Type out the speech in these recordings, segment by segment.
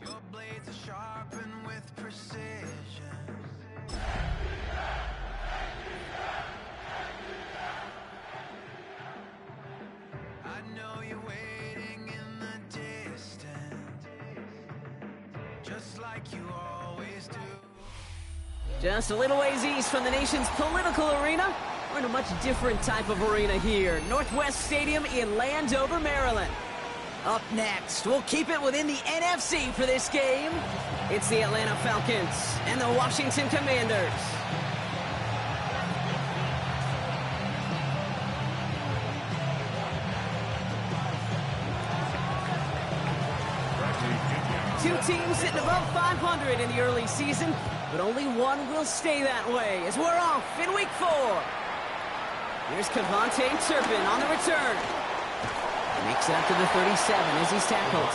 Your blades are sharpened with precision. I know you're waiting in the distance, just like you always do. Just a little ways east from the nation's political arena, we're in a much different type of arena here. Northwest Stadium in Landover, Maryland. Up next, we'll keep it within the NFC for this game. It's the Atlanta Falcons and the Washington Commanders. Two teams sitting above 500 in the early season, but only one will stay that way as we're off in Week 4. Here's Kevontae Turpin on the return. Makes it up to the 37 as he's tackled.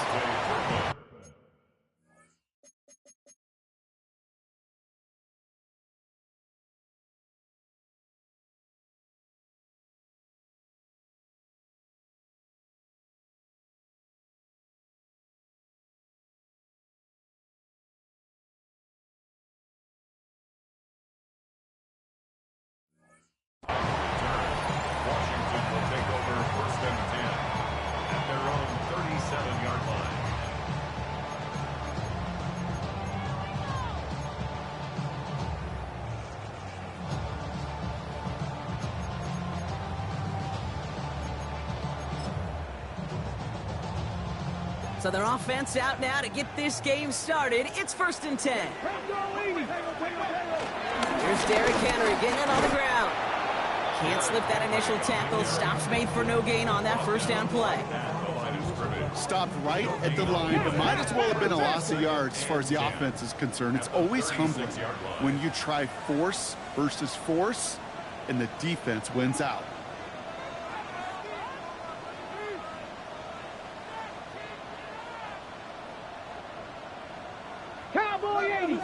Washington will take over 1st and 10 at their own 37-yard line. So their offense out now to get this game started. It's 1st and 10. Here's Derrick Henry getting it on the ground. Can't slip that initial tackle. Stops made for no gain on that first down play. Stopped right at the line, but might as well have been a loss of yards as far as the offense is concerned. It's always humbling when you try force versus force, and the defense wins out. Cowboy 80.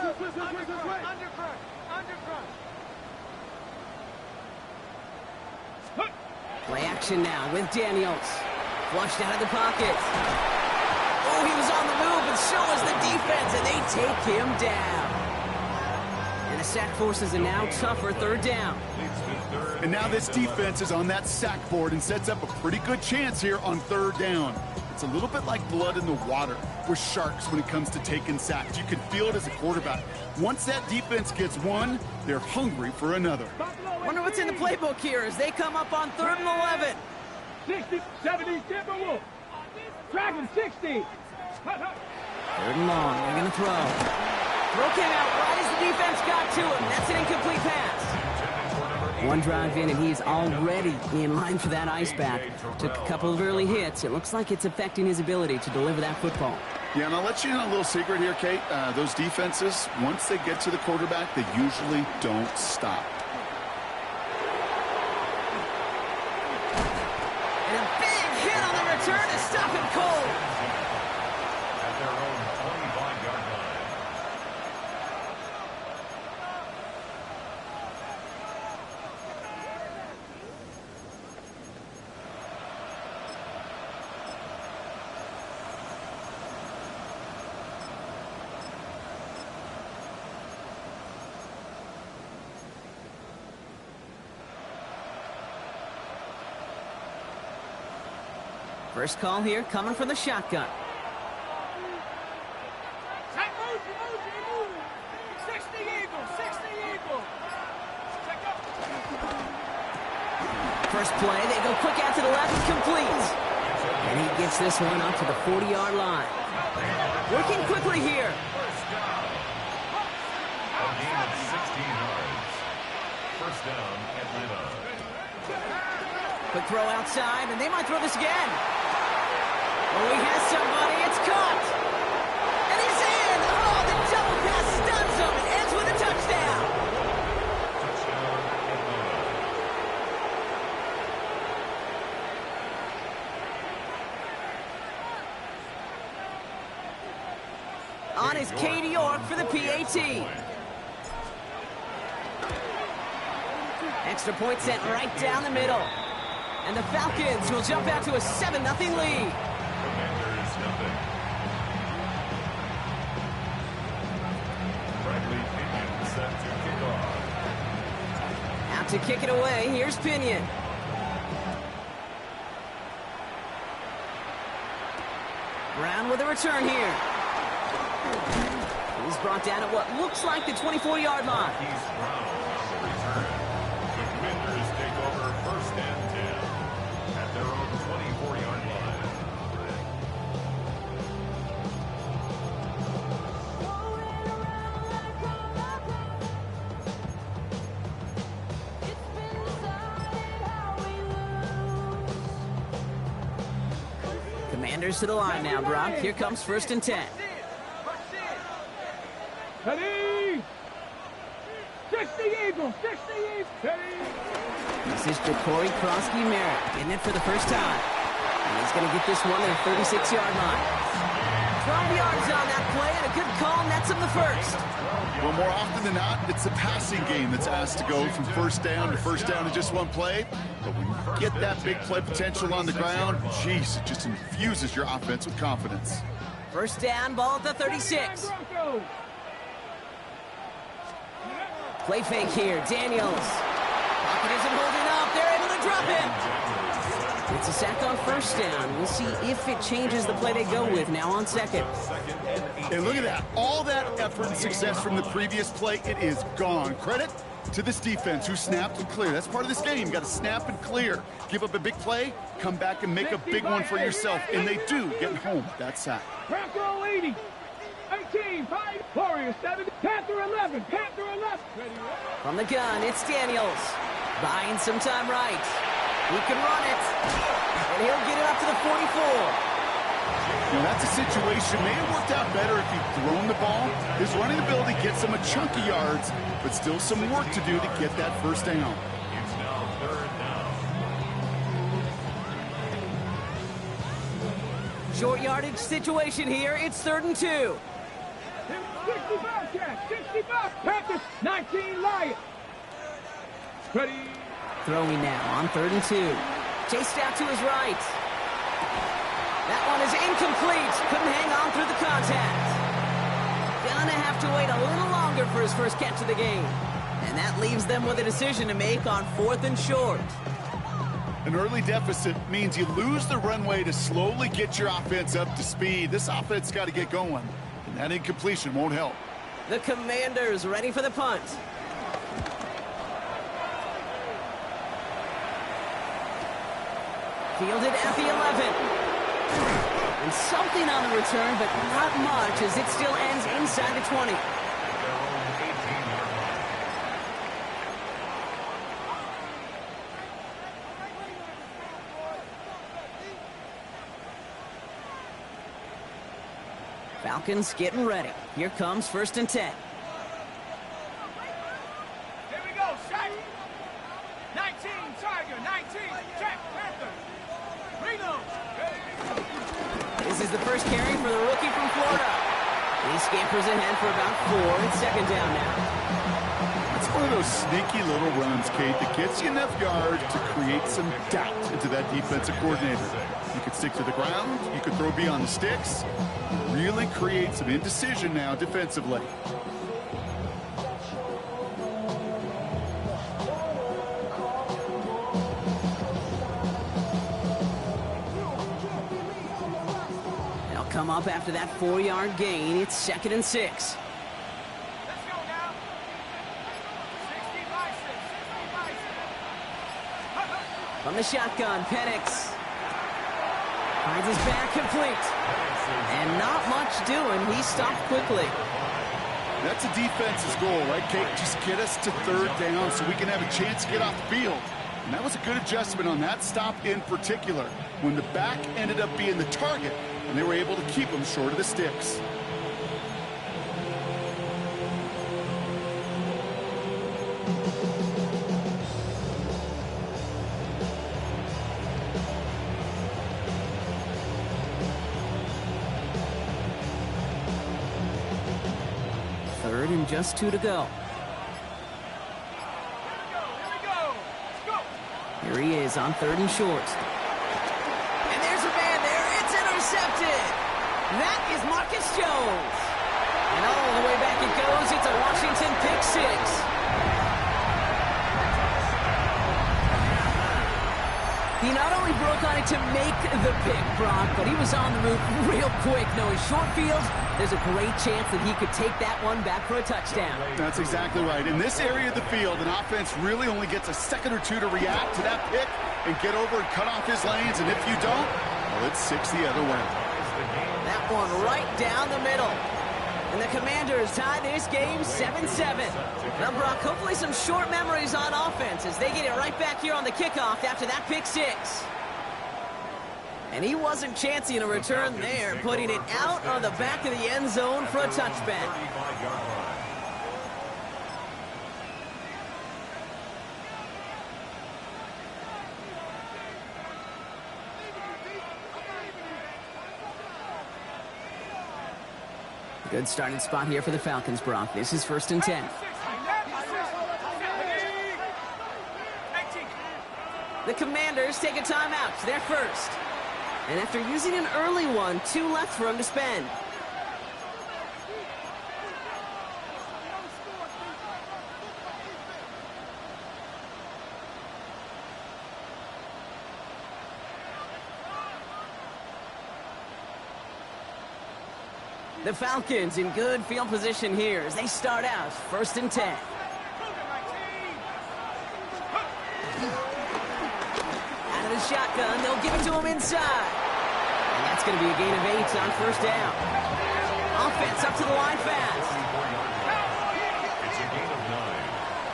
Play action now with Daniels. Flushed out of the pocket. Oh, he was on the move, and so was the defense, and they take him down. And the sack forces a now tougher 3rd down. And now this defense is on that sack board and sets up a pretty good chance here on 3rd down. It's a little bit like blood in the water with sharks when it comes to taking sacks. You can feel it as a quarterback. Once that defense gets one, they're hungry for another. Wonder what's in the playbook here as they come up on 3rd and 11. 60, 70, Timberwolf. Dragon 60. 3rd and long, they're going to throw. Throw came out right as the defense got to him. That's an incomplete pass. One drive in, and he's already in line for that ice bath. Took a couple of early hits. It looks like it's affecting his ability to deliver that football. Yeah, and I'll let you in a little secret here, Kate. Those defenses, once they get to the quarterback, they usually don't stop. First call here coming from the shotgun. 60 Eagle, 60 Eagle. Check up. First play, they go quick out to the left and complete. And he gets this one up to the 40-yard line. Working quickly here. First down. A gain of 16 yards. First down, Atlanta. Quick throw outside, and they might throw this again. Oh, he has somebody. It's caught. And he's in. Oh, the double pass stuns him. It ends with a touchdown. Touchdown, Atlanta. On is Katie York for the PAT. Extra point sent right down the middle. And the Falcons will jump out to a 7-0 lead. Commanders nothing. Bradley Pinion set to kick off. Out to kick it away. Here's Pinion. Brown with a return here. He's brought down at what looks like the 24-yard line. He's Brown on the return. The Commanders take over first and 10 at their own 24-yard line. Commanders to the line now, Brock. Here comes first and 10. Ready? 60 Eagle, 60 Eagle. Ready? This is Ja'Cory Krosky-Merritt getting it for the first time. And he's going to get this one at the 36-yard line. 12 yards on that play, and a good call nets him the first. Well, more often than not, it's the passing game that's asked to go from first down in just one play. But when you get that big play potential on the ground, geez, it just infuses your offense with confidence. First down, ball at the 36. Play fake here, Daniels. Pocket isn't holding up, they're able to drop him. It's a sack on first down. We'll see if it changes the play they go with now on second. And look at that. All that effort and success from the previous play, it is gone. Credit to this defense who snapped and cleared. That's part of this game. You got to snap and clear. Give up a big play, come back and make a big one for yourself. And they do, getting home with that sack. Bronco 80. 18, 5, Warriors 7, Panther 11, Panther 11. From the gun, it's Daniels. Buying some time right. He can run it. And he'll get it up to the 44. Now, that's a situation. May have worked out better if he'd thrown the ball. His running ability gets him a chunk of yards, but still some work to do to get that first down. It's now third down. Short yardage situation here. It's 3rd and 2. 65 catch, 65, Panthers 19, Lions. Ready? Throwing now on 3rd and 2. Chased out to his right. That one is incomplete. Couldn't hang on through the contact. Gonna have to wait a little longer for his first catch of the game. And that leaves them with a decision to make on 4th and short. An early deficit means you lose the runway to slowly get your offense up to speed. This offense got to get going, and that incompletion won't help. The Commanders ready for the punt. Fielded at the 11. And something on the return, but not much as it still ends inside the 20. Their own 18-yard line. Falcons getting ready. Here comes 1st and 10. Here we go, shot. 19, Tiger, 19, check, Panther. Reno. This is the first carry for the rookie from Florida. He scampers ahead for about 4. It's 2nd down now. It's one of those sneaky little runs, Kate, that gets you enough yards to create some doubt into that defensive coordinator. You could stick to the ground. You could throw beyond the sticks. Really create some indecision now defensively. come up after that 4-yard gain. It's 2nd and 6. Let's go now. 60 by 6. 60 by 6. From the shotgun, Penix finds his back complete. And not much doing. He stopped quickly. That's a defense's goal, right, Kate? Just get us to 3rd down so we can have a chance to get off the field. And that was a good adjustment on that stop in particular, when the back ended up being the target, and they were able to keep him short of the sticks. Third and just 2 to go. Here he is on 3rd and short. And there's a man there. It's intercepted. That is Marcus Jones. And all the way back it goes. It's a Washington pick 6. He not only broke on it to make the pick, Brock, but he was on the move real quick. Knowing short field, there's a great chance that he could take that one back for a touchdown. That's exactly right. In this area of the field, an offense really only gets a second or two to react to that pick and get over and cut off his lanes. And if you don't, well, it's 6 the other way. That one right down the middle. And the Commanders tie this game 7-7. Now, Brock, hopefully some short memories on offense as they get it right back here on the kickoff after that pick 6. And he wasn't chancing a return there, putting it out on the back of the end zone for a touchback. Good starting spot here for the Falcons, Brock. This is 1st and 10. The Commanders take a timeout. They're first. And after using an early one, 2 left for him to spend. The Falcons in good field position here as they start out 1st and 10. Out of the shotgun, they'll give it to him inside. And that's going to be a gain of 8 on 1st down. Offense up to the line fast. It's a gain of 9.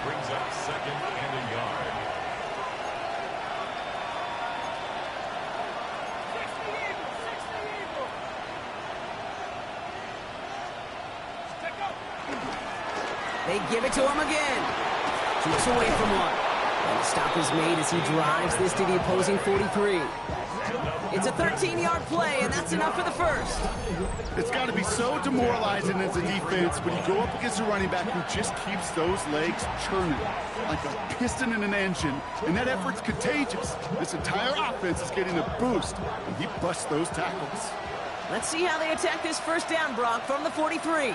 Brings up 2nd and a yard. They give it to him again. Keeps away from one. And the stop is made as he drives this to the opposing 43. It's a 13-yard play, and that's enough for the first. It's got to be so demoralizing as a defense when you go up against a running back who just keeps those legs churning like a piston in an engine, and that effort's contagious. This entire offense is getting a boost, and he busts those tackles. Let's see how they attack this 1st down, Brock, from the 43.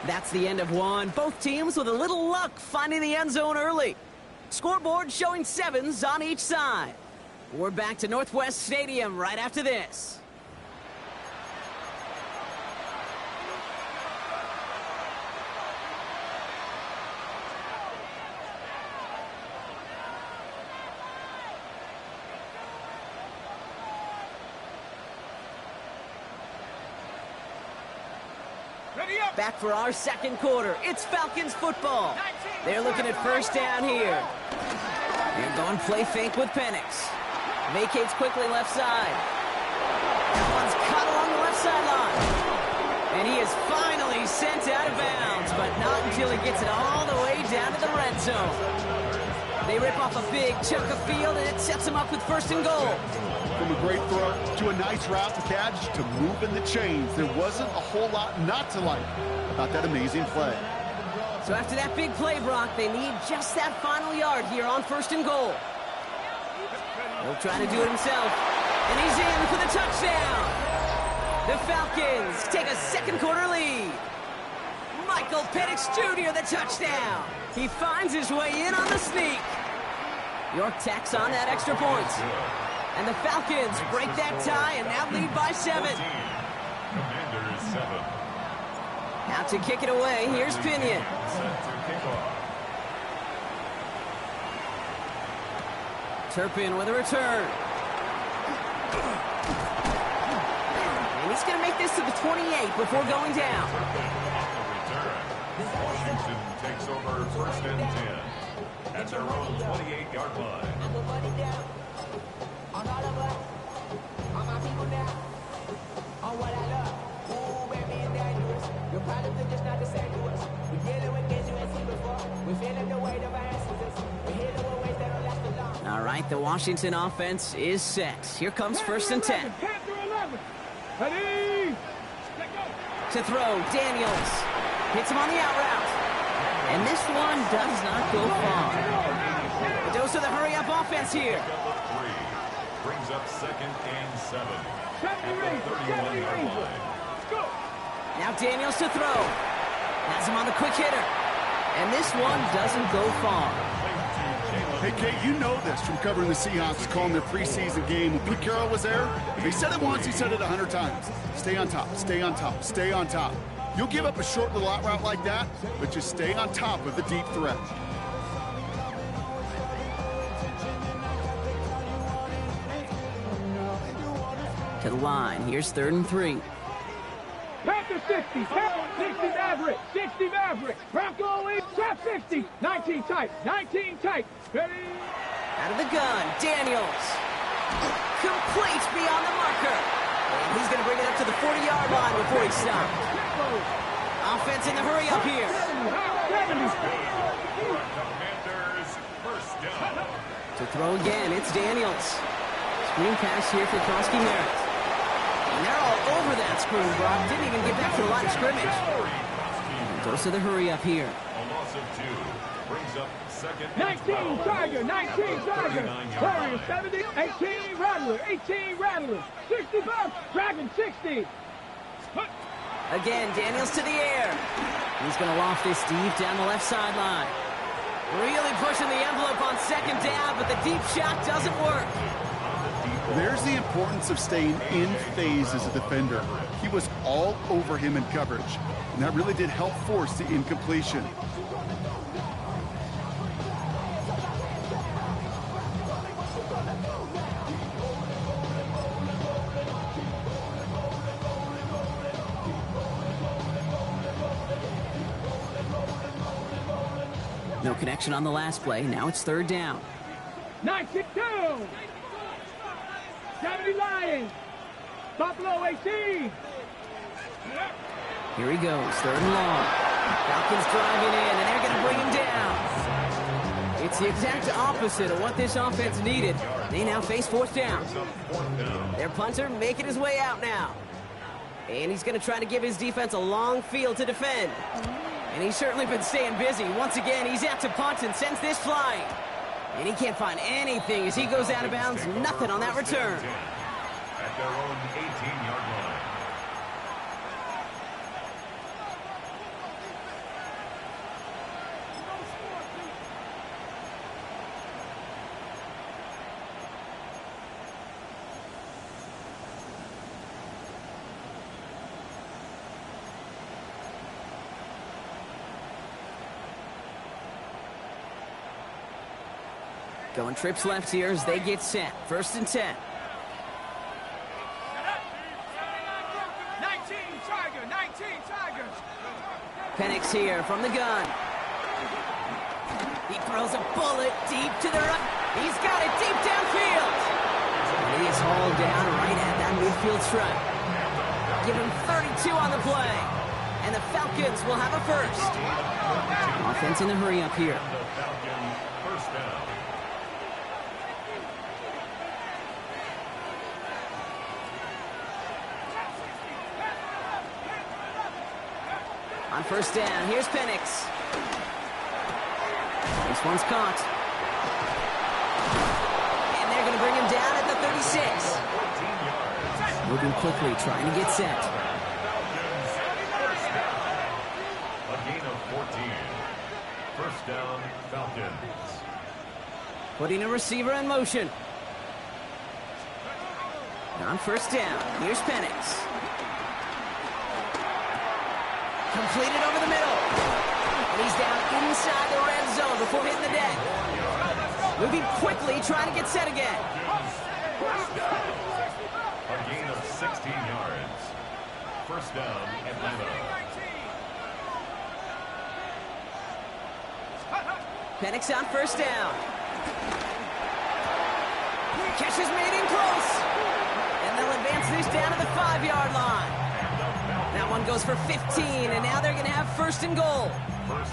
That's the end of one. Both teams with a little luck finding the end zone early. Scoreboard showing 7s on each side. We're back to Northwest Stadium right after this. Back for our 2nd quarter. It's Falcons football. They're looking at 1st down here. They're going play fake with Penix. Vacates quickly left side. That one's cut along the left sideline. And he is finally sent out of bounds, but not until he gets it all the way down to the red zone. They rip off a big chunk of field, and it sets him up with 1st and goal. From a great throw to a nice route to catch to moving the chains, there wasn't a whole lot not to like about that amazing play. So after that big play, Brock, they need just that final yard here on 1st and goal. He'll try to do it himself, and he's in for the touchdown. The Falcons take a 2nd quarter lead. Michael Michael Penix Jr. the touchdown. He finds his way in on the sneak. York tacks on that extra point. And the Falcons break that tie and now lead by 7. Commanders 7. Now to kick it away, here's Pinion. Set to kick off. Turpin with a return. And he's going to make this to the 28 before going down. On the return, Washington takes over first and 10 at their own 28-yard line. All right, the Washington offense is set. Here comes first and 10. Ready? To throw, Daniels. Hits him on the out route. And this one does not go far. A dose of the hurry-up offense here. Three brings up second and 7 at the 31-yard line. Now Daniels to throw. Has him on the quick hitter. And this one doesn't go far. Hey, Kate, you know this from covering the Seahawks, calling their preseason game. When Pete Carroll was there, if he said it once, he said it 100 times. Stay on top, stay on top, stay on top. You'll give up a short little out route like that, but just stay on top of the deep threat. To the line. Here's 3rd and 3. Panther 60, 60 Maverick, 60 Maverick, Bronco 8, trap 60, 19 tight, 19 tight, ready? Out of the gun, Daniels. Complete beyond the marker. And he's going to bring it up to the 40-yard line before he stops. Offense in the hurry up here. Commanders first down. To throw again, it's Daniels. Screen pass here for Krosky Merritt. And they're all over that screen, Brock. Didn't even get back to the line of scrimmage. Goes to the hurry up here. A loss of 2 brings up second and 19 12. Tiger, 19 Tiger, Warrior 70, 18 Rattler, 18 Rattler, 65, Dragon 60. Again, Daniels to the air. He's going to loft this deep down the left sideline. Really pushing the envelope on second down, but the deep shot doesn't work. There's the importance of staying in phase as a defender. He was all over him in coverage, and that really did help force the incompletion. No connection on the last play. Now it's 3rd down. 19 down. 70 Lions, Buffalo 18. Here he goes, 3rd and long. Falcons driving in, and they're going to bring him down. It's the exact opposite of what this offense needed. They now face 4th down. Their punter making his way out now. And he's going to try to give his defense a long field to defend. And he's certainly been staying busy. Once again, he's out to punt and sends this flying. And he can't find anything as he goes out of bounds. Nothing on that return. At their own 18-yard line. Going trips left here as they get set. 1st and 10. 19 Tiger, 19 Tiger. Penix here from the gun. He throws a bullet deep to the right. He's got it deep downfield. And he is hauled down right at that midfield stripe. Give him 32 on the play. And the Falcons will have a first. Offense in the hurry up here. The Falcons first down. On 1st down, here's Penix. This one's caught. And they're going to bring him down at the 36. Moving quickly, trying to get set. A gain of Putting a receiver in motion. On first down, here's Penix. Completed over the middle. And he's down inside the red zone before hitting the deck. Moving quickly, trying to get set again. A gain of 16 yards. First down, Atlanta. Penix on first down. Catch is made in close. And they'll advance this down to the 5-yard line. That one goes for 15, and now they're going to have first and goal.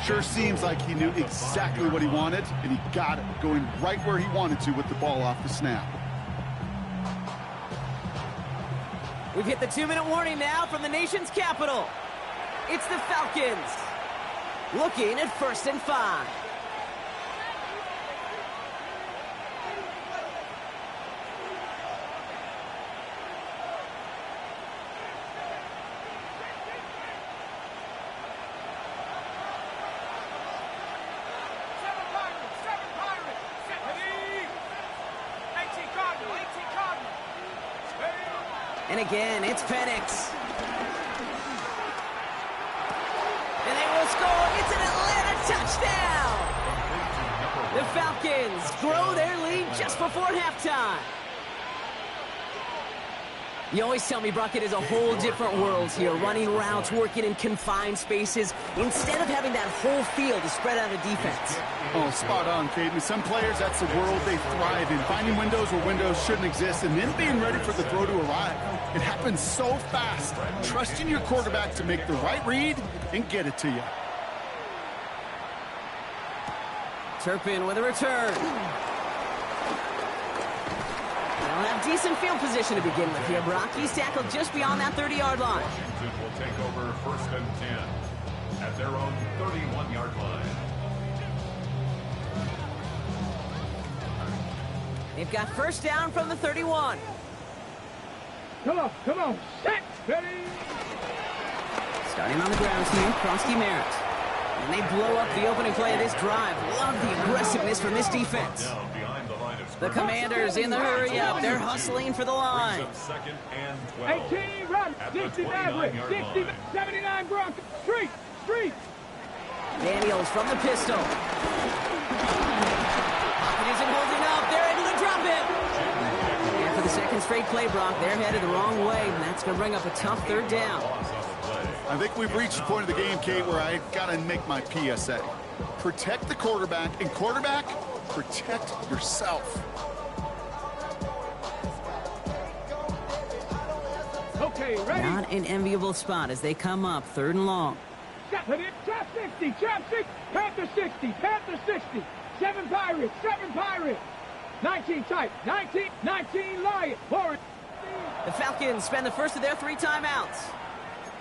Sure seems like he knew exactly what he wanted, and he got it, going right where he wanted to with the ball off the snap. We've hit the 2-minute warning now from the nation's capital. It's the Falcons, looking at first and 5. And again, it's Penix. And they will score. It's an Atlanta touchdown. The Falcons grow their lead just before halftime. You always tell me, Brock, it is a whole different world here, running routes, working in confined spaces, instead of having that whole field to spread out a defense. Oh, spot on, Caden. Some players, that's the world they thrive in, finding windows where windows shouldn't exist, and then being ready for the throw to arrive. It happens so fast. Trusting your quarterback to make the right read and get it to you. Turpin with a return. They'll have decent field position to begin with here, Brock. He's tackled just beyond that 30-yard line. Washington will take over first and 10 at their own 31-yard line. They've got first down from the 31. Come on, set, ready. Starting on the ground here, Krosky Merritt. And they blow up the opening play of this drive. Love the aggressiveness from this defense. Down behind the line of The scrimmage. Commanders in the hurry up. They're hustling for the line. Brings up second and 12. 18, run, At the 60 Maverick, 29-yard 60, line. 79 Broncos, street. Daniels from the pistol. Pocket isn't holding up. They're able to drop it. And for the second straight play, Brock, they're headed the wrong way, and that's going to bring up a tough third down. Loss on the play. I think we've reached the point of the game, Kate, where I got to make my PSA. Protect the quarterback, and quarterback, protect yourself. Okay, ready. Not an enviable spot as they come up third and long. Trap 60, Panther 60, Panther 60. 7 Pirates, 19 tight, 19 Lions. Warren. The Falcons spend the first of their 3 timeouts.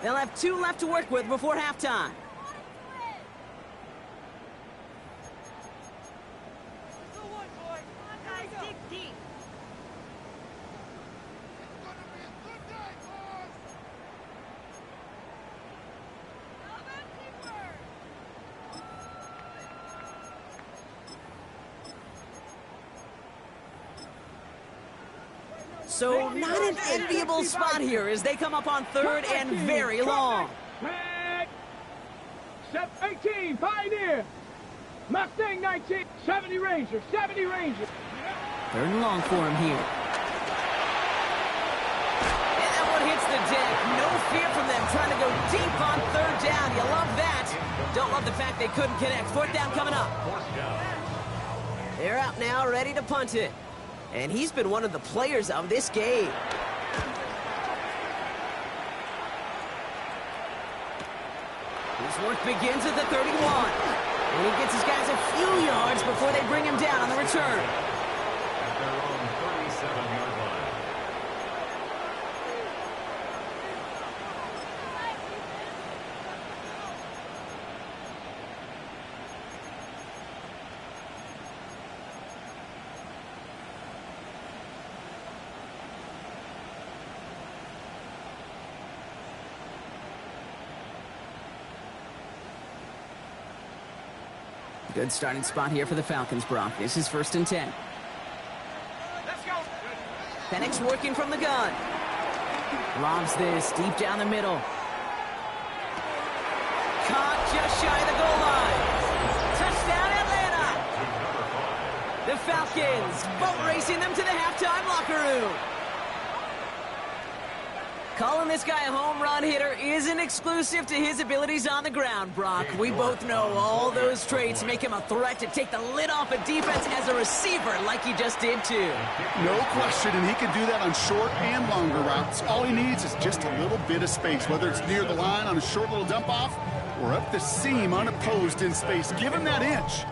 They'll have 2 left to work with before halftime. So not an enviable spot here as they come up on third and very long. 18, Pioneer. Mustang 19, 70 Ranger. Third and long for him here. And that one hits the deck. No fear from them trying to go deep on third down. You love that. Don't love the fact they couldn't connect. Fourth down coming up. They're out now, ready to punt it. And he's been one of the players of this game. His work begins at the 31. And he gets his guys a few yards before they bring him down on the return. At their own 37-yard line. Good starting spot here for the Falcons, Brock. This is 1st and 10. Let's go. Penix working from the gun. Lobs this deep down the middle. Caught just shy of the goal line. Touchdown, Atlanta. The Falcons boat racing them to the halftime locker room. Calling this guy a home run hitter isn't exclusive to his abilities on the ground, Brock. We both know all those traits make him a threat to take the lid off a defense as a receiver like he just did too. No question, and he can do that on short and longer routes. All he needs is just a little bit of space, whether it's near the line on a short little dump off or up the seam unopposed in space. Give him that inch,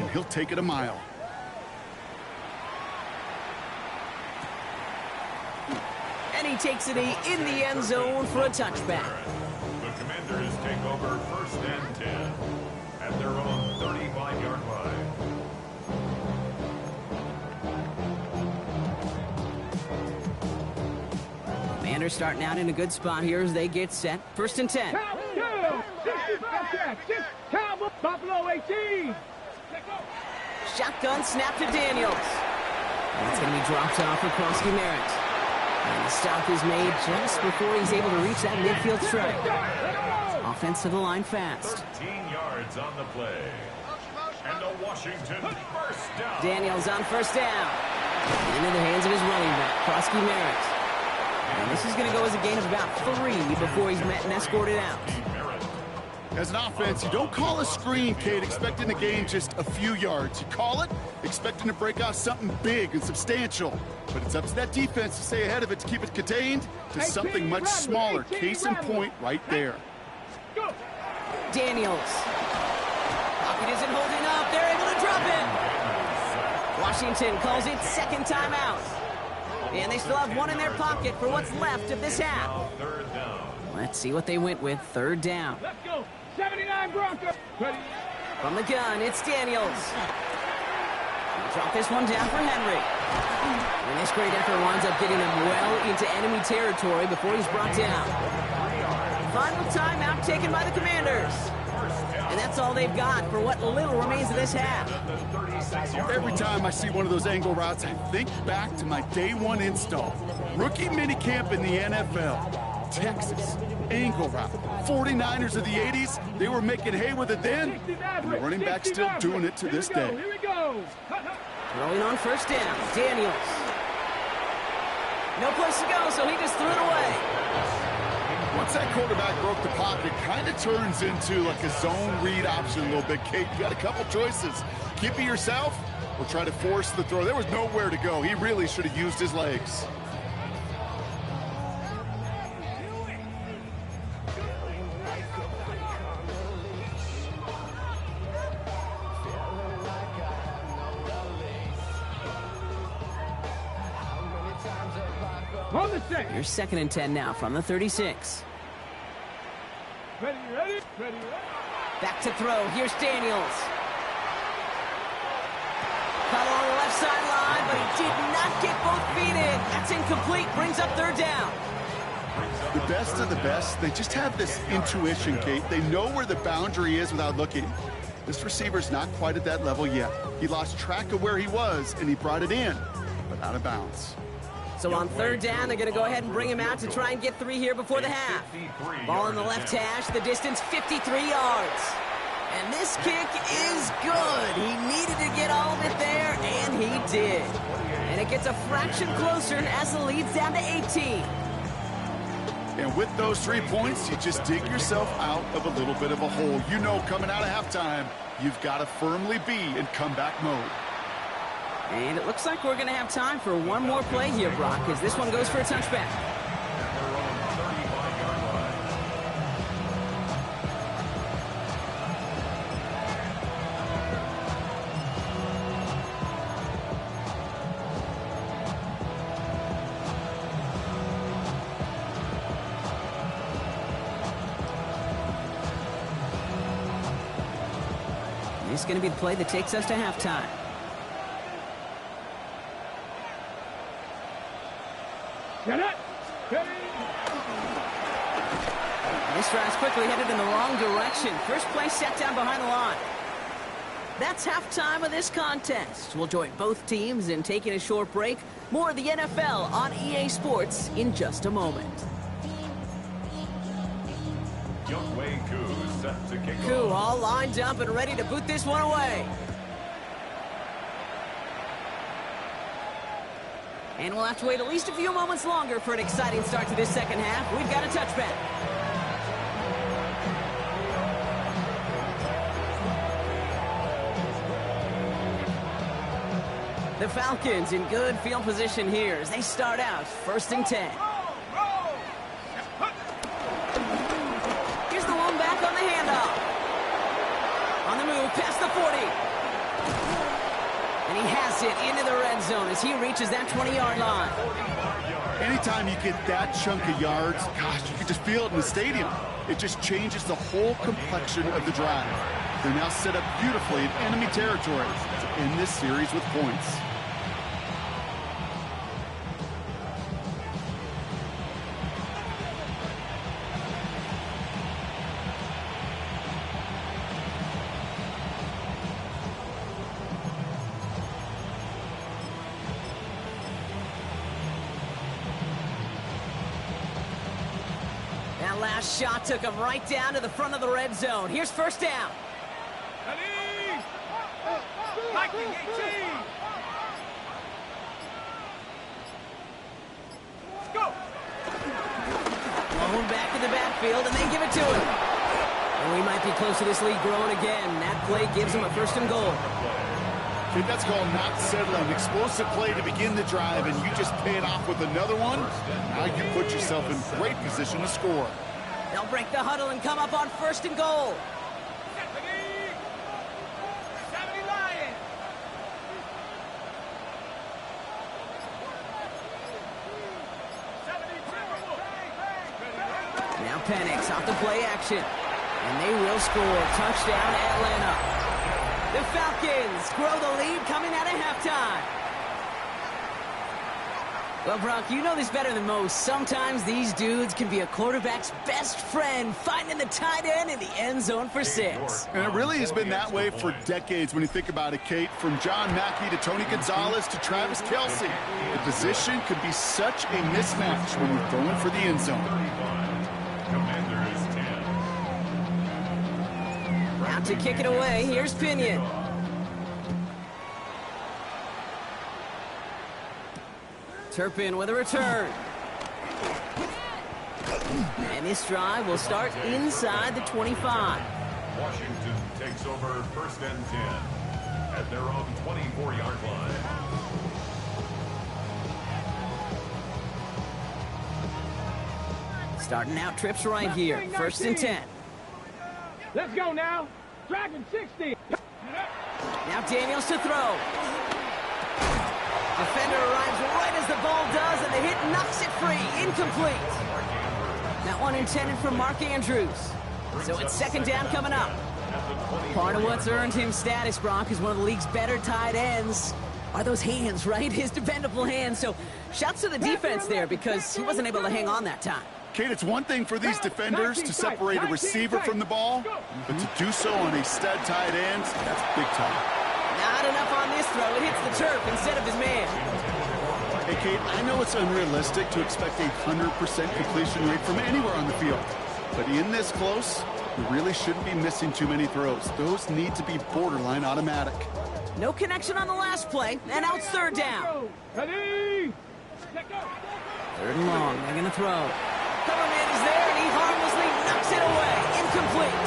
and he'll take it a mile. And he takes it in the end zone for a touchback. The Commanders take over 1st and 10 at their own 35-yard line. Commanders starting out in a good spot here as they get set. 1st and 10. Cowboys, 65 catch. Cowboys, Buffalo 18. Shotgun snap to Daniels. And it's going to be dropped off for Krosky Merritt. And the stop is made just before he's able to reach that midfield strike. Offense to the line fast. 13 yards on the play. And a Washington 1st down. Daniels on 1st down. Into the hands of his running back, Krosky Merritt. And this is going to go as a gain of about 3 before he's met and escorted out. As an offense, you don't call a screen, Kate, expecting to gain just a few yards. You call it expecting to break out something big and substantial. But it's up to that defense to stay ahead of it, to keep it contained to something much smaller. Case in point right there. Daniels. Pocket isn't holding up. They're able to drop it. Washington calls it 2nd timeout. And they still have 1 in their pocket for what's left of this half. Now 3rd down. Let's see what they went with. 3rd down. Let's go. 79 Broncos. Ready. From the gun, it's Daniels. Drop this one down for Henry. And this great effort winds up getting him well into enemy territory before he's brought down. Final timeout taken by the Commanders. And that's all they've got for what little remains of this half. Every time I see one of those angle routes, I think back to my day 1 install. Rookie minicamp in the NFL. Texas, angle route. 49ers of the 80s, they were making hay with it then, and the running back's still doing it to this day. Here we go. Throwing on 1st down, Daniels. No place to go, so he just threw it away. Once that quarterback broke the pocket, kind of turns into like a zone read option a little bit, Kate. You got a couple choices. Keep it yourself or try to force the throw. There was nowhere to go. He really should have used his legs. On the set. Here's 2nd and 10 now from the 36. Ready, ready, ready, ready. Back to throw. Here's Daniels. Caught on the left sideline, but he did not get both feet in. That's incomplete. Brings up 3rd down. The best of the best, they just have this intuition, Kate. They know where the boundary is without looking. This receiver's not quite at that level yet. He lost track of where he was, and he brought it in, but out of bounds. So on 3rd down, they're going to go ahead and bring him out to try and get 3 here before the half. Ball in the left hash, the distance 53 yards. And this kick is good. He needed to get all of it there, and he did. And it gets a fraction closer as the lead's down to 18. And with those 3 points, you just dig yourself out of a little bit of a hole. You know, coming out of halftime, you've got to firmly be in comeback mode. And it looks like we're going to have time for one more play here, Brock, because this one goes for a touchback. This is going to be the play that takes us to halftime. Get it. Ready. This drive's quickly headed in the wrong direction. First play set down behind the line. That's halftime of this contest. We'll join both teams in taking a short break. More of the NFL on EA Sports in just a moment. Youngway Koo set to kick Koo off. all lined up and ready to boot this one away. And we'll have to wait at least a few moments longer for an exciting start to this second half. We've got a touchback. The Falcons in good field position here as they start out 1st and 10. Here's the one back on the handoff. On the move, past the 40. And he has it into the red zone as he reaches that 20-yard line. Anytime you get that chunk of yards, gosh, you can just feel it in the stadium. It just changes the whole complexion of the drive. They're now set up beautifully in enemy territory to end this series with points. That last shot took him right down to the front of the red zone. Here's 1st down. Blown back in the backfield, and they give it to him. And we might be close to this lead growing again. That play gives him a 1st and goal. I think that's called not settling. Explosive play to begin the drive, and you just pay it off with another one. Now you put yourself in great position to score. They'll break the huddle and come up on 1st and goal. Now Penix off the play action. And they will score. Touchdown, Atlanta. The Falcons grow the lead coming out of halftime. Well, Brock, you know this better than most. Sometimes these dudes can be a quarterback's best friend, finding the tight end in the end zone for 6. And it really has been that way for decades when you think about it, Kate. From John Mackey to Tony Gonzalez to Travis Kelce. The position could be such a mismatch when you're going for the end zone. Commanders 10. Out to kick it away, here's Pinion. Turpin with a return. And this drive will start inside the 25. Washington takes over 1st and 10 at their own 24-yard line. Starting out trips right here, 1st and 10. Let's go now. Dragon 60. Now Daniels to throw. Defender arrives right as the ball does, and the hit knocks it free. Incomplete. That one intended for Mark Andrews. So it's 2nd down coming up. Part of what's earned him status, Brock, is one of the league's better tight ends. Are those hands, right? His dependable hands. So shouts to the defense there because he wasn't able to hang on that time. Kate, it's one thing for these defenders to separate a receiver from the ball, but to do so on a stud tight end, that's big time. Not enough on this throw. It hits the turf instead of his man. Hey, Kate, I know it's unrealistic to expect a 100% completion rate from anywhere on the field, but in this close, you really shouldn't be missing too many throws. Those need to be borderline automatic. No connection on the last play, and out 3rd down. Ready? 3rd and long, they're going to throw. Coverman is there, and he harmlessly knocks it away. Incomplete.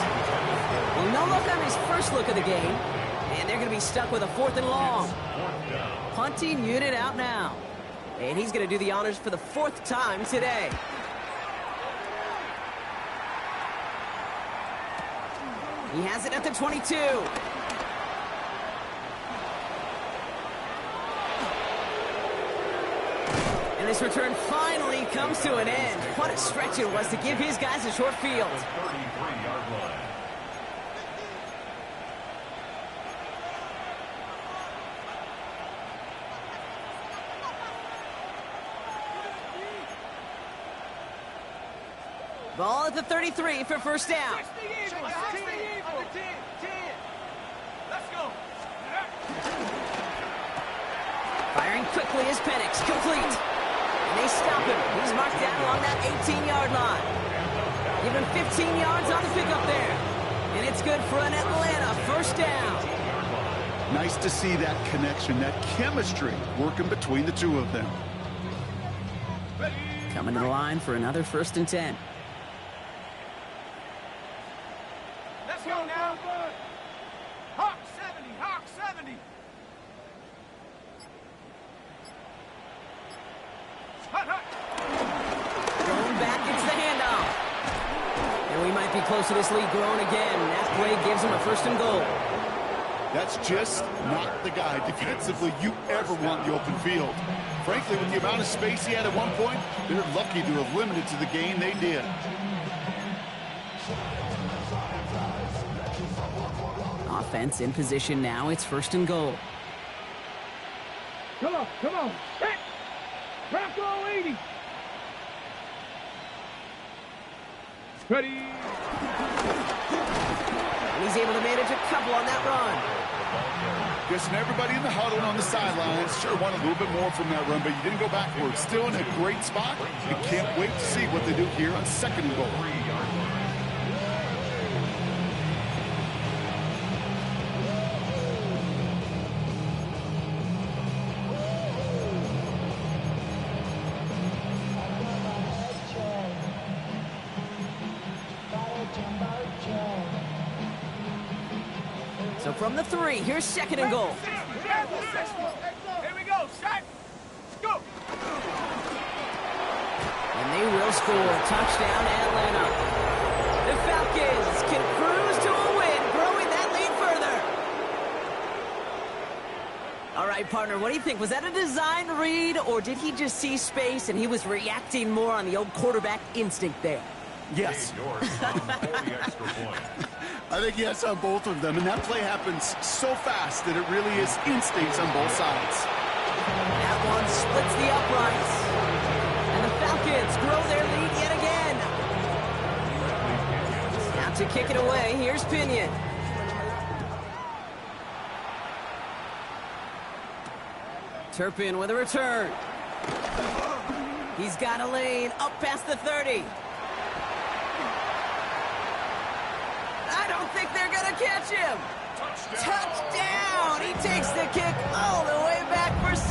Well, no look on his first look of the game, and they're going to be stuck with a 4th and long. Punting unit out now. And he's going to do the honors for the 4th time today. He has it at the 22. And this return finally comes to an end. What a stretch it was to give his guys a short field. 33-yard line. Ball at the 33 for 1st down. Let's go. quickly as Penix. Complete. And they stop him. He's marked down along that 18-yard line. Give him 15 yards on the pickup there. And it's good for an Atlanta first down. Nice to see that connection, that chemistry working between the two of them. Coming to the line for another 1st and 10. Let's go now. Hawk 70, Hawk 70. Hut, hut. Going back, it's the handoff. And we might be close to this lead growing again. That play gives him a 1st and goal. That's just not the guy defensively you ever want in the open field. Frankly, with the amount of space he had at one point, they're lucky to have limited to the game they did. Offense in position now. It's 1st and goal. Come on, come on. Hey! Bronco 80. Ready. And he's able to manage a couple on that run. Guessing everybody in the huddle and on the sidelines sure want a little bit more from that run, but you didn't go backwards. Still in a great spot. You can't wait to see what they do here on 2nd and goal. So from the 3, here's 2nd and goal. Here we go, set, go. And they will score. Touchdown, Atlanta. The Falcons can cruise to a win, growing that lead further. All right, partner, what do you think? Was that a design read, or did he just see space and he was reacting more on the old quarterback instinct there? Yes. the extra point. I think yes on both of them, and that play happens so fast that it really is instincts on both sides. That one splits the uprights. And the Falcons grow their lead yet again. Now to kick it away, here's Pinion. Turpin with a return. He's got a lane up past the 30. I don't think they're going to catch him. Touchdown! He takes the kick all the way back for 6.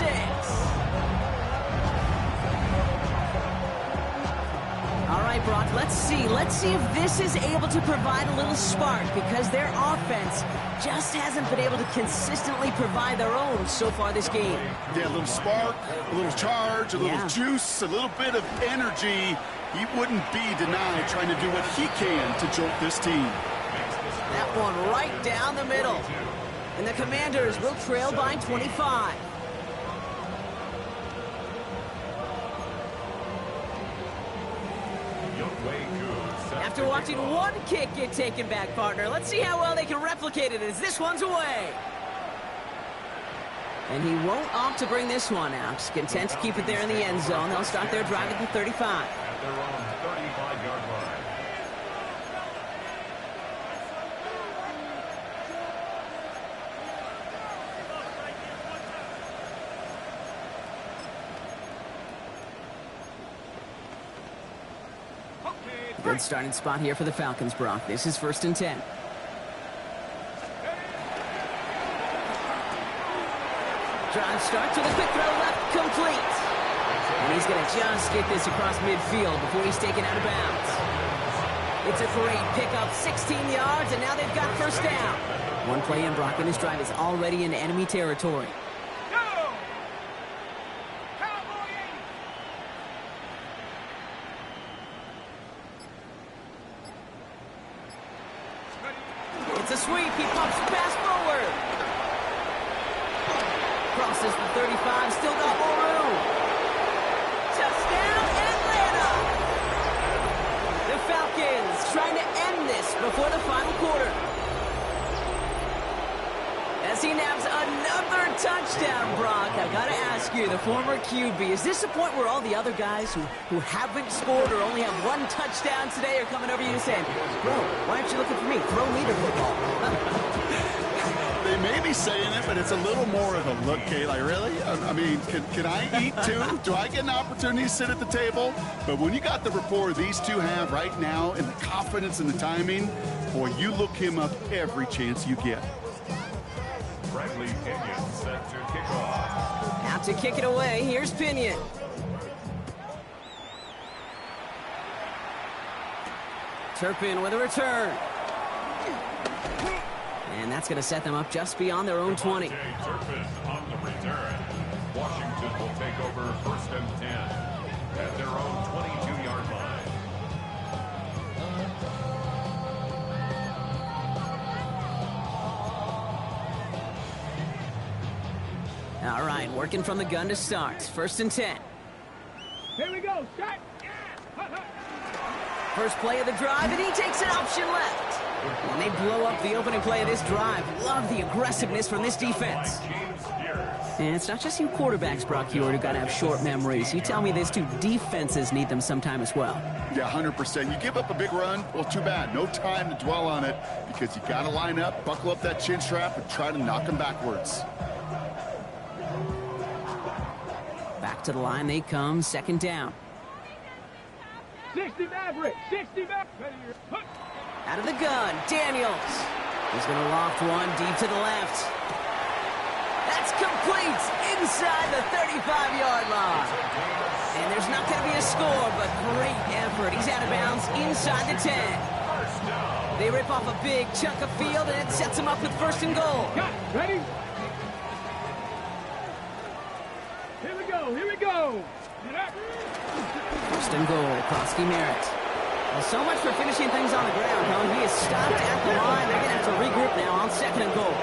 All right, Brock, let's see. Let's see if this is able to provide a little spark, because their offense just hasn't been able to consistently provide their own so far this game. Yeah, a little spark, a little charge, a little juice, a little bit of energy. He wouldn't be denied trying to do what he can to jolt this team. That one right down the middle. And the Commanders will trail by 25. After watching one kick get taken back, partner, let's see how well they can replicate it as this one's away. And he won't opt to bring this one out. He's content to keep it there in the end zone. They'll start their drive at the 35. At their own 35-yard line. Good starting spot here for the Falcons, Brock. This is 1st and 10. Drive starts with a quick throw left, complete. And he's going to just get this across midfield before he's taken out of bounds. It's a great pickup, 16 yards, and now they've got 1st down. One play in, Brock, and his drive is already in enemy territory. It's a sweep. He pumps the pass forward. Crosses the 35. Still got more room. Touchdown, Atlanta! The Falcons trying to end this before the final quarter. As he nabs another touchdown, Brock, I gotta ask you, the former QB, is this the point where all the other guys who haven't scored or only have one touchdown today are coming over you and saying, bro, why aren't you looking for me? Throw me the football. they may be saying it, but it's a little more of a look, Kate. Like, really? I mean, can I eat too? Do I get an opportunity to sit at the table? But when you got the rapport these two have right now and the confidence and the timing, boy, you look him up every chance you get. Bradley Pinion set to kick off. Out to kick it away. Here's Pinion. Turpin with a return. And that's going to set them up just beyond their own 20. Turpin on the return. Washington will take over first and 10 at their own 22-yard line. All right, working from the gun to start. First and 10. Here we go. Shot. First play of the drive, and he takes an option left. And they blow up the opening play of this drive. Love the aggressiveness from this defense. And it's not just you quarterbacks, Brock Hewitt, who got to have short memories. You tell me these two defenses need them sometime as well. Yeah, 100%. You give up a big run, well, too bad. No time to dwell on it because you got to line up, buckle up that chin strap, and try to knock them backwards. Back to the line they come, second down. 60 Maverick. 60 Maverick. Out of the gun, Daniels. He's going to loft one deep to the left. That's complete inside the 35-yard line. And there's not going to be a score, but great effort. He's out of bounds inside the 10. They rip off a big chunk of field, and it sets him up with first and goal. Got it. Ready? Here we go. Here we go. First and goal, Koski Merritt. Well, so much for finishing things on the ground, huh? He is stopped at the line. They're going to have to regroup now on second and goal.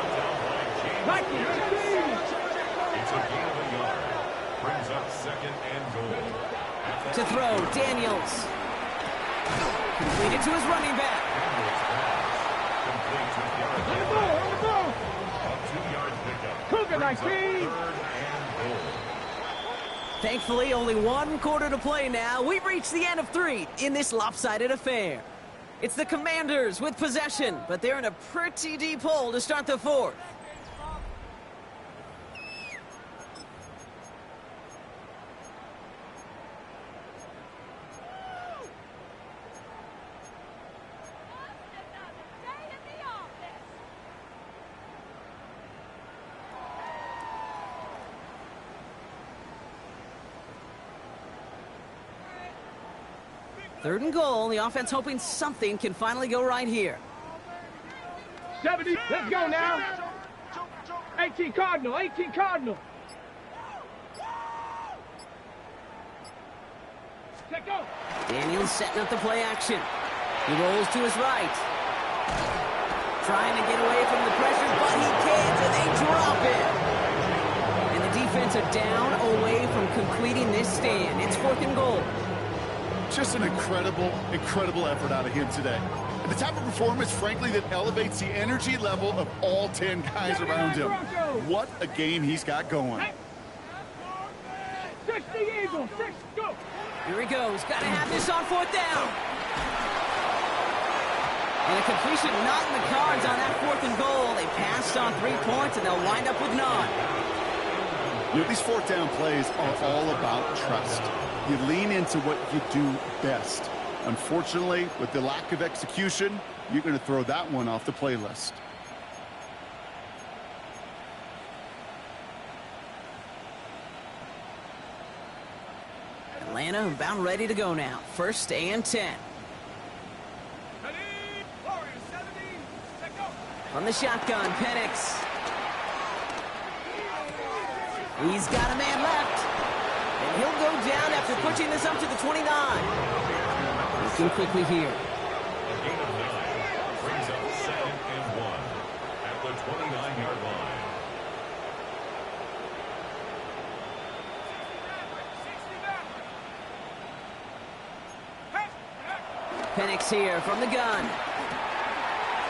It's a gain of a yard. Brings up second and goal. To throw, Daniels. Completed to his running back. Complete to yard. On the ball. On the ball. A 2-yard pickup. Cougar, Brings up 19. third and goal. Thankfully, only one quarter to play now. We've reached the end of 3 in this lopsided affair. It's the Commanders with possession, but they're in a pretty deep hole to start the 4th. Third and goal. The offense hoping something can finally go right here. 70. Let's go now. 18 Cardinal. 18 Cardinal. Let go. Daniels setting up the play action. He rolls to his right. Trying to get away from the pressure, but he can't, and they drop it. And the defense are down away from completing this stand. It's 4th and goal. Just an incredible effort out of him today. And the type of performance, frankly, that elevates the energy level of all 10 guys around him. What a game he's got going. 60 Eagles. 6, go. Here he goes. Got to have this on 4th down. And a completion not in the cards on that 4th and goal. They passed on 3 points, and they'll wind up with none. You know, these 4th down plays are all about trust. You lean into what you do best. Unfortunately, with the lack of execution, you're going to throw that one off the playlist. Atlanta about ready to go now. 1st and 10. From the shotgun, Penix. He's got a man left. And he'll go down after pushing this up to the 29. Looking quickly here. A gain of 9 brings up 2nd and 1 at the 29-yard line. Penix here from the gun.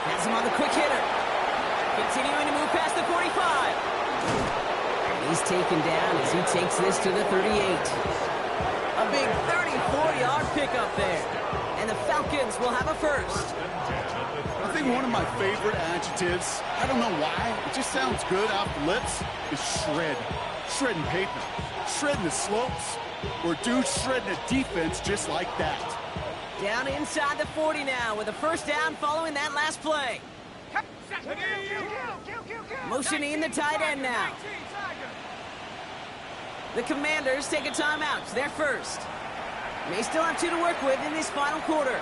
Has him on the quick hitter. Continuing to move past the 45. He's taken down as he takes this to the 38. A big 34-yard pickup there. And the Falcons will have a first. I think one of my favorite adjectives, I don't know why, it just sounds good off the lips, is shred. Shredding paper, shredding the slopes, or dude shredding a defense just like that. Down inside the 40 now with a first down following that last play. Motioning the tight end now. The Commanders take a timeout. They're first. May still have 2 to work with in this final quarter.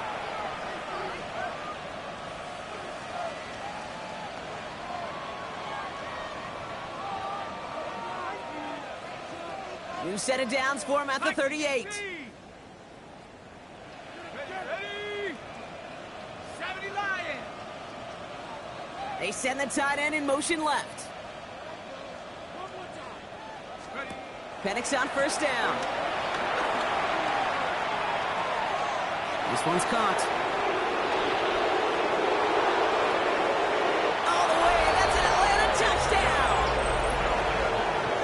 New set of downs for him at the 38. They send the tight end in motion left. Penix on first down. This one's caught. All the way, that's an Atlanta touchdown!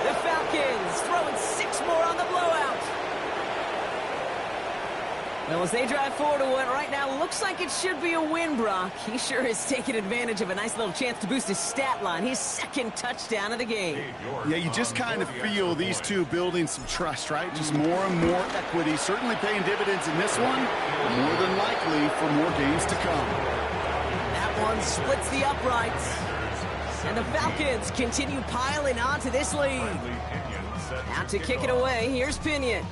The Falcons throwing 6 more on the blowout. Well, as they drive forward to what right now looks like it should be a win, Brock. He sure is taking advantage of a nice little chance to boost his stat line. His second touchdown of the game. Yeah, you just kind of feel these two building some trust, right? Just more and more equity. Certainly paying dividends in this one. More than likely for more games to come. That one splits the uprights. And the Falcons continue piling on to this lead. Out to kick it away, here's Pinion.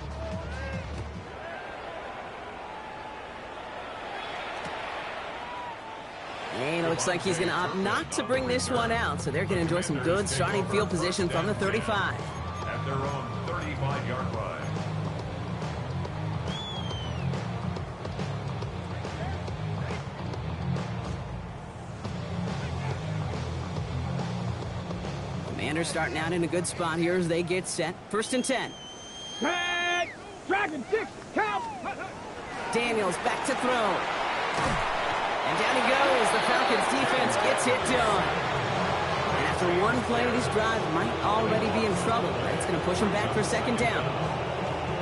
And it looks like he's going to opt not to bring this one out, so they're going to enjoy some good starting field position from the 35. At their own 35-yard line. Commanders starting out in a good spot here as they get set. First and 10. Head, Dragon 6, count. Daniels back to throw. And down he goes. The Falcons defense gets it done. And after one play, this drive might already be in trouble. It's going to push him back for second down.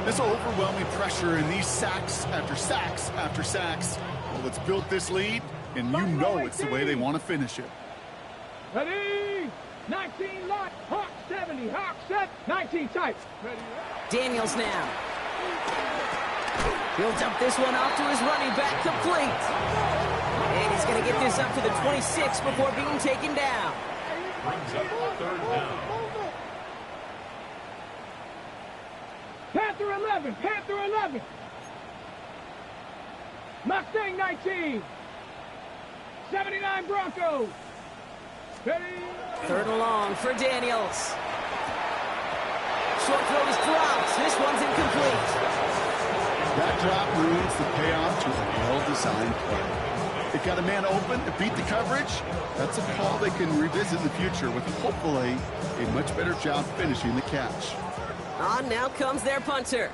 This overwhelming pressure and these sacks after sacks after sacks. Well, it's built this lead, and you know it's the way they want to finish it. Ready, 19 line, Hawk 70, Hawk set, 19 tight. Ready. Daniels now. He'll dump this one off to his running back, complete. And he's going to get this up to the 26 before being taken down. Brings up third down. Panther 11, Panther 11. Mustang 19. 79 Broncos. Ready. Third and long for Daniels. Short throw is dropped. This one's incomplete. That drop ruins the payoff to a well-designed play. They got a man open to beat the coverage. That's a call they can revisit in the future with hopefully a much better job finishing the catch. On now comes their punter.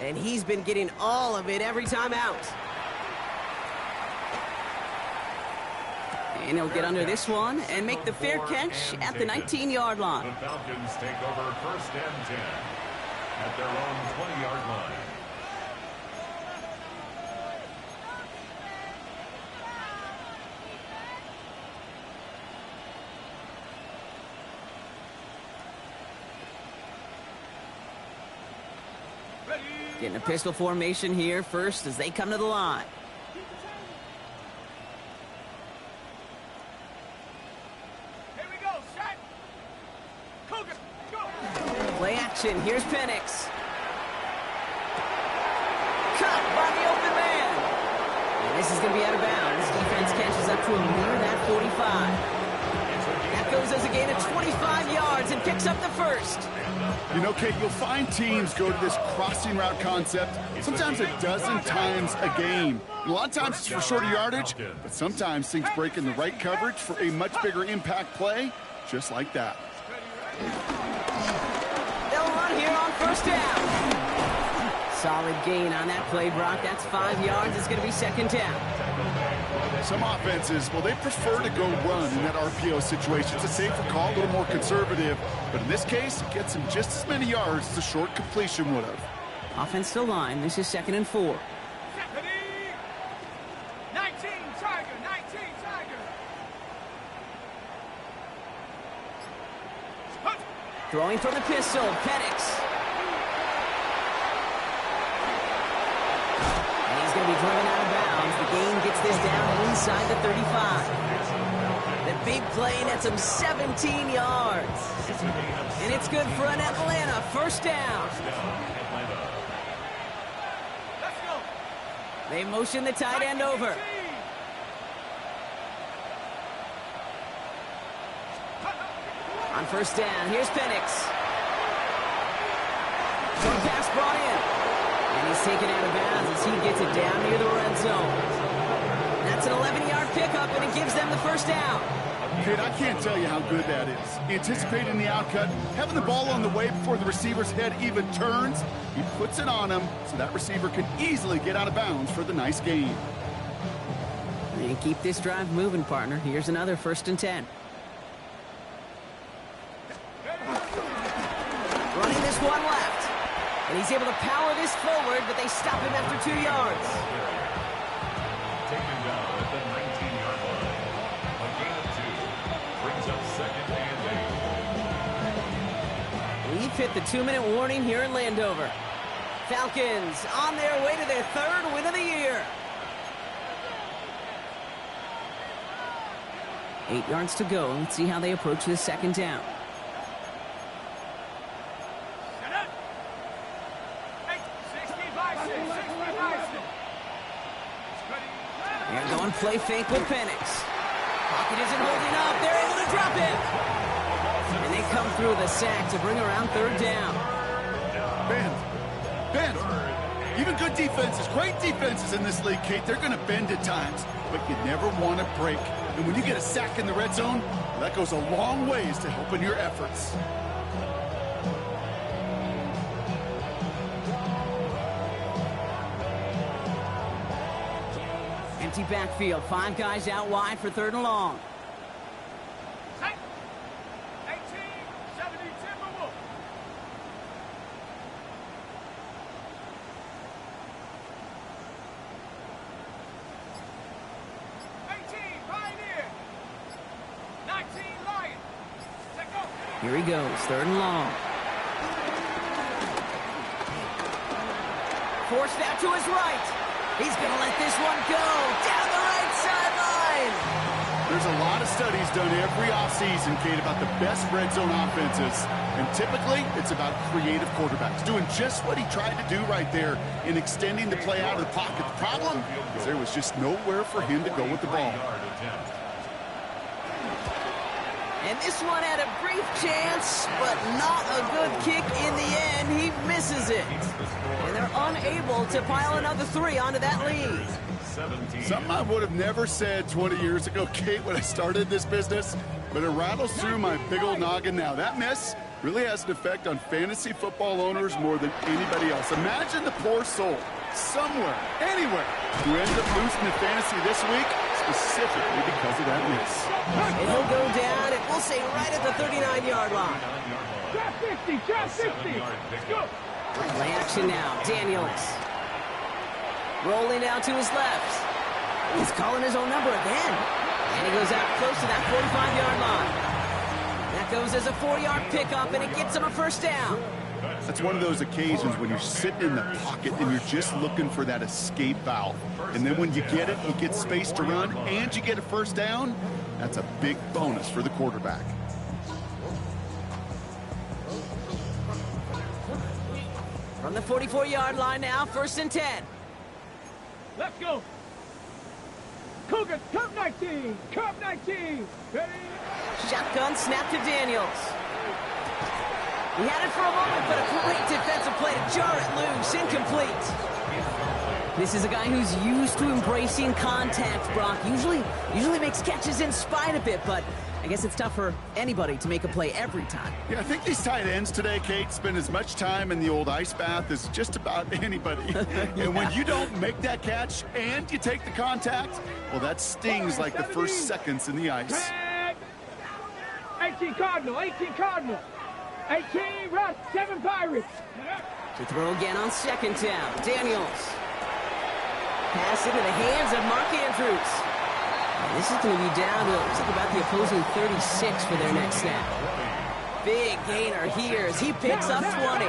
And he's been getting all of it every time out. And he'll get under this one and make the fair catch at the 19-yard line. The Falcons take over first and 10 at their own 20-yard line. Getting a pistol formation here first as they come to the line. Here we go, set. Cougar, go. Play action. Here's Penix. Cut by the open man. And this is going to be out of bounds. Defense catches up to him near that 45. That goes as a gain of 25 yards and picks up the first. You know, Kate, you'll find teams go to this crossing route concept sometimes a dozen times a game. And a lot of times it's for shorter yardage, but sometimes things break in the right coverage for a much bigger impact play, just like that. They'll run here on first down. Solid gain on that play, Brock. That's 5 yards. It's going to be second down. Some offenses, well, they prefer to go run in that RPO situation. It's a safer call, a little more conservative. But in this case, it gets him just as many yards as a short completion would have. Offense to line. This is 2nd and 4. 19 Tiger, 19 Throwing from the pistol, Penix. And he's going to be driven out of bounds. The gain gets this down inside the 35. The big play nets him 17 yards. And it's good for an Atlanta first down. They motion the tight end over. On first down, here's Penix. One pass brought in. And he's taken out of bounds as he gets it down near the red zone. That's an 11-yard pickup, and it gives them the first down. Kid, I can't tell you how good that is. Anticipating the outcut, having the ball on the way before the receiver's head even turns. He puts it on him so that receiver can easily get out of bounds for the nice gain. And keep this drive moving, partner. Here's another 1st and 10. Running this one left. And he's able to power this forward, but they stop him after 2 yards. Taken down at the 19-yard line. A gain of 2. Brings up 2nd and 8. We've hit the 2-minute warning here in Landover. Falcons on their way to their 3rd win of the year. 8 yards to go. Let's see how they approach this 2nd down. They're going play fake with Penix. Pocket isn't holding up. They're able to drop it. And they come through the sack to bring around 3rd down. Bend. Even good defenses, great defenses in this league, Kate, they're going to bend at times, but you never want to break. And when you get a sack in the red zone, that goes a long ways to helping your efforts. Empty backfield. 5 guys out wide for 3rd and long. Here he goes, 3rd and long. Forced out to his right. He's going to let this one go down the right sideline. There's a lot of studies done every offseason, Kate, about the best red zone offenses. And typically, it's about creative quarterbacks doing just what he tried to do right there in extending the play out of the pocket. The problem is there was just nowhere for him to go with the ball. And this one had a brief chance, but not a good kick in the end. He misses it. And they're unable to pile another 3 onto that lead. Something I would have never said 20 years ago, Kate, when I started this business, but it rattles through my big old noggin now. That miss really has an effect on fantasy football owners more than anybody else. Imagine the poor soul somewhere, anywhere, who ends up losing in fantasy this week, specifically because of that miss. And he'll go down, and we'll say right at the 39-yard line. Drop 50, drop 50. Let's go. Play action now, Daniels. Rolling out to his left. He's calling his own number again. And he goes out close to that 45-yard line. That goes as a 4-yard pickup, and it gets him a 1st down. That's one of those occasions when you're sitting in the pocket and you're just looking for that escape valve. And then when you get it, you get space to run, and you get a 1st down. That's a big bonus for the quarterback. From the 44-yard line now, 1st and 10. Let's go. Cougars, Cup 19. Cup 19. Ready? Shotgun snap to Daniels. He had it for a moment, but a great defensive play to jar it loose. Incomplete. This is a guy who's used to embracing contact, Brock. Usually makes catches in spite of it, but I guess it's tough for anybody to make a play every time. Yeah, I think these tight ends today, Kate, spend as much time in the old ice bath as just about anybody. Yeah. And when you don't make that catch and you take the contact, well, that stings like the first seconds in the ice. 18 Cardinal, 18 Cardinal. 18 Russ, 7 Pirates. To throw again on 2nd down. Daniels. Pass into the hands of Mark Andrews. And this is going to be down to, looks like about the opposing 36 for their next snap. Big gainer here as he picks up 20.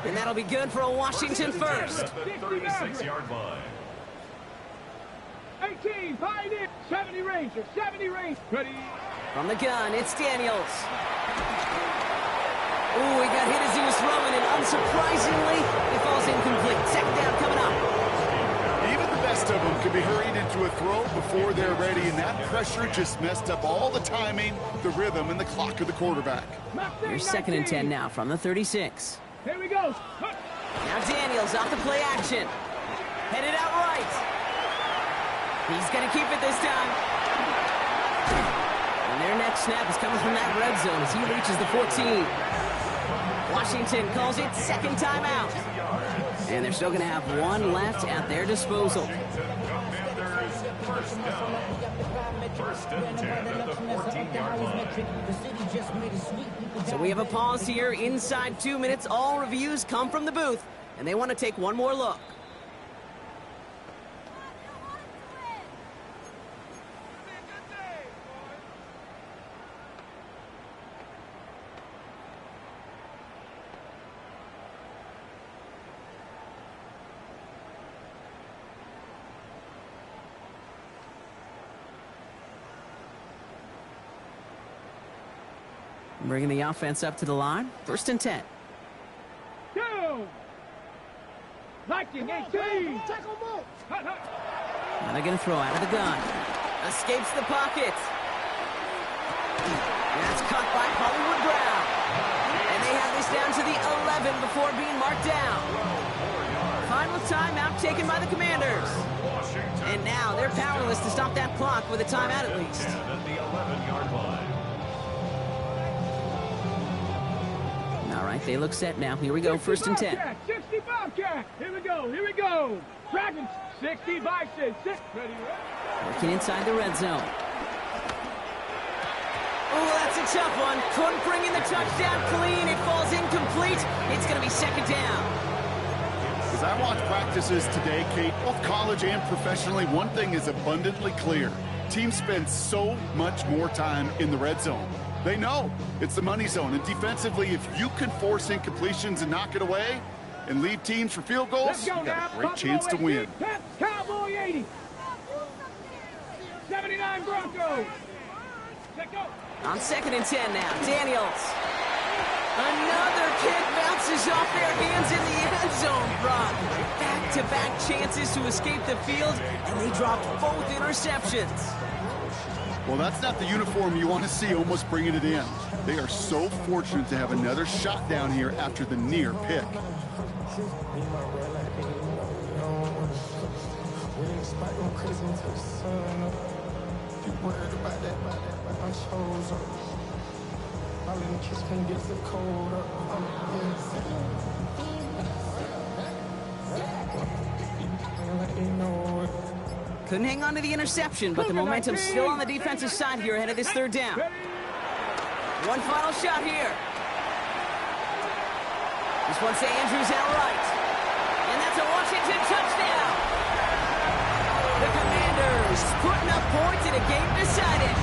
And that'll be good for a Washington first. At the 36-yard line. 18, Pioneer, 70 Ranger, 70 Ranger. Ready? From the gun, it's Daniels. Ooh, he got hit as he was throwing, and unsurprisingly, it falls incomplete. Second down coming up. Even the best of them can be hurried into a throw before they're ready, and that pressure just messed up all the timing, the rhythm, and the clock of the quarterback. Here's second and 10 now from the 36. Here we go. Now Daniels off the play action. Headed out right. He's going to keep it this time. And their next snap is coming from that red zone as he reaches the 14. Washington calls it second timeout. And they're still going to have one left at their disposal. Commanders first down. First and 10 at the 14-yard line. So we have a pause here inside 2 minutes. All reviews come from the booth, and they want to take one more look. Bringing the offense up to the line. First and 10. Two. Liking 18. Now they're going to throw out of the gun. Escapes the pocket. That's caught by Hollywood Brown. And they have this down to the 11 before being marked down. Final timeout taken by the Commanders. And now they're powerless to stop that clock with a timeout at least. At the 11-yard line. All right, they look set now. Here we go, first and 10. 60 Bobcat. Here we go. Here we go. Dragons. 60 Bison. Ready. Working inside the red zone. Oh, that's a tough one. Couldn't bring in the touchdown clean. It falls incomplete. It's going to be second down. As I watch practices today, Kate, both college and professionally, one thing is abundantly clear. Teams spend so much more time in the red zone. They know it's the money zone, and defensively, if you can force incompletions and knock it away and leave teams for field goals, you got a great chance to win. Cowboy 80. 79 Broncos. Let go. On second and 10 now, Daniels. Another kick bounces off their hands in the end zone, Brock. Back-to-back chances to escape the field, and they dropped both interceptions. Well, that's not the uniform you want to see almost bringing it in. They are so fortunate to have another shot down here after the near pick. Couldn't hang on to the interception, but the momentum's still on the defensive side here ahead of this third down. One final shot here. This one's to Andrews out right. And that's a Washington touchdown. The Commanders putting up points in a game decided.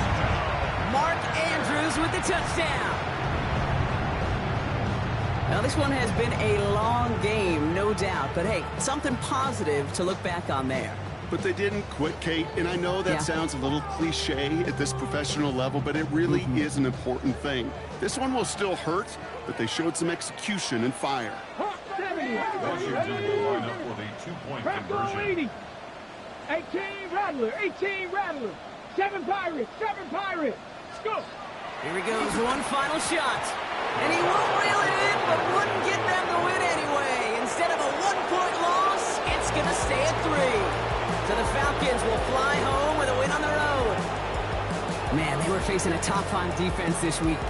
Mark Andrews with the touchdown. Now, this one has been a long game, no doubt. But, hey, something positive to look back on there. But they didn't quit, Kate, and I know that sounds a little cliche at this professional level, but it really is an important thing. This one will still hurt, but they showed some execution and fire. Washington will line up with a two-point conversion. 18 Rattler, 18 Rattler. 7 Pirates, 7 Pirates. Let's go. Here he goes, one final shot. And he won't reel it in, but wouldn't get them the win anyway. Instead of a 1-point loss, it's going to stay at 3. So the Falcons will fly home with a win on the road. Man, they were facing a top 5 defense this week, Brock.